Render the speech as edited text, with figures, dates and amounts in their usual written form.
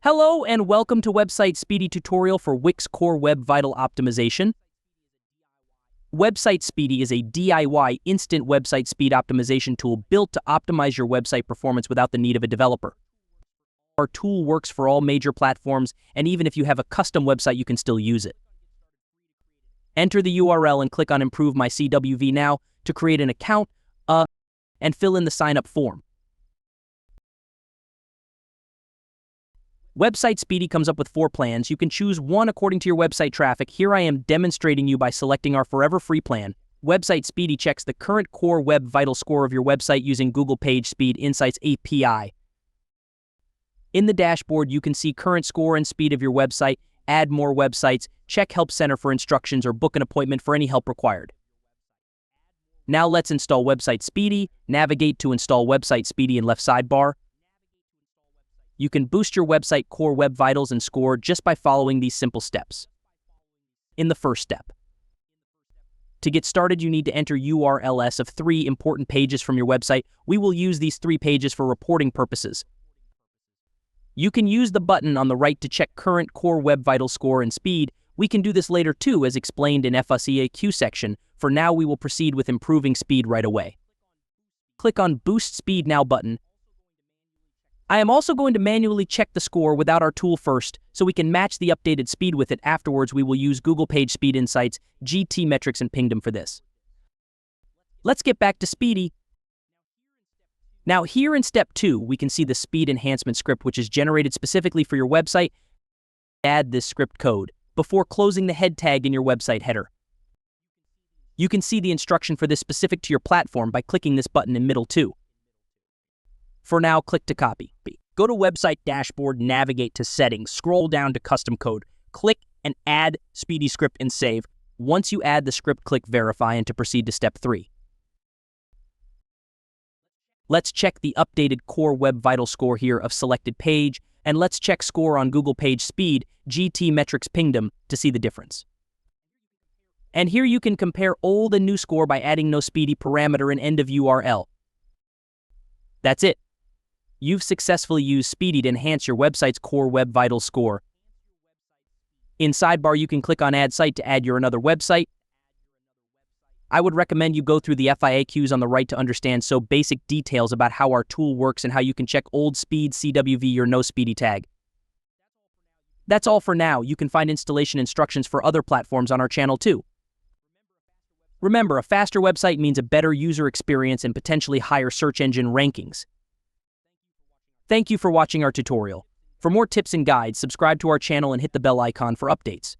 Hello and welcome to Website Speedy tutorial for Wix Core Web Vital Optimization. Website Speedy is a DIY instant website speed optimization tool built to optimize your website performance without the need of a developer. Our tool works for all major platforms, and even if you have a custom website, you can still use it. Enter the URL and click on Improve My CWV now to create an account, and fill in the sign-up form. Website Speedy comes up with 4 plans. You can choose one according to your website traffic. Here I am demonstrating you by selecting our forever free plan. Website Speedy checks the current core web vital score of your website using Google PageSpeed Insights API. In the dashboard, you can see current score and speed of your website, add more websites, check Help Center for instructions, or book an appointment for any help required. Now let's install Website Speedy. Navigate to Install Website Speedy in left sidebar. You can boost your website core web vitals and score just by following these simple steps. In the first step, to get started, you need to enter URLs of 3 important pages from your website. We will use these 3 pages for reporting purposes. You can use the button on the right to check current core web vital score and speed. We can do this later too, as explained in FAQ section. For now, we will proceed with improving speed right away. Click on Boost Speed Now button. I am also going to manually check the score without our tool first, so we can match the updated speed with it. Afterwards, we will use Google PageSpeed Insights, GTmetrix, and Pingdom for this. Let's get back to Speedy. Now here in step 2, we can see the speed enhancement script, which is generated specifically for your website. Add this script code before closing the head tag in your website header. You can see the instruction for this specific to your platform by clicking this button in middle 2. For now, click to copy. Go to Website Dashboard, navigate to Settings, scroll down to Custom Code, click and add Speedy script and save. Once you add the script, click Verify and to proceed to step 3. Let's check the updated core web vital score here of selected page, and let's check score on Google PageSpeed, GTmetrix Pingdom to see the difference. And here you can compare old and new score by adding no Speedy parameter and end of URL. That's it. You've successfully used Speedy to enhance your website's core web vital score. In sidebar, you can click on Add Site to add your another website. I would recommend you go through the FAQs on the right to understand so basic details about how our tool works and how you can check old speed CWV or no Speedy tag. That's all for now. You can find installation instructions for other platforms on our channel too. Remember, a faster website means a better user experience and potentially higher search engine rankings. Thank you for watching our tutorial. For more tips and guides, subscribe to our channel and hit the bell icon for updates.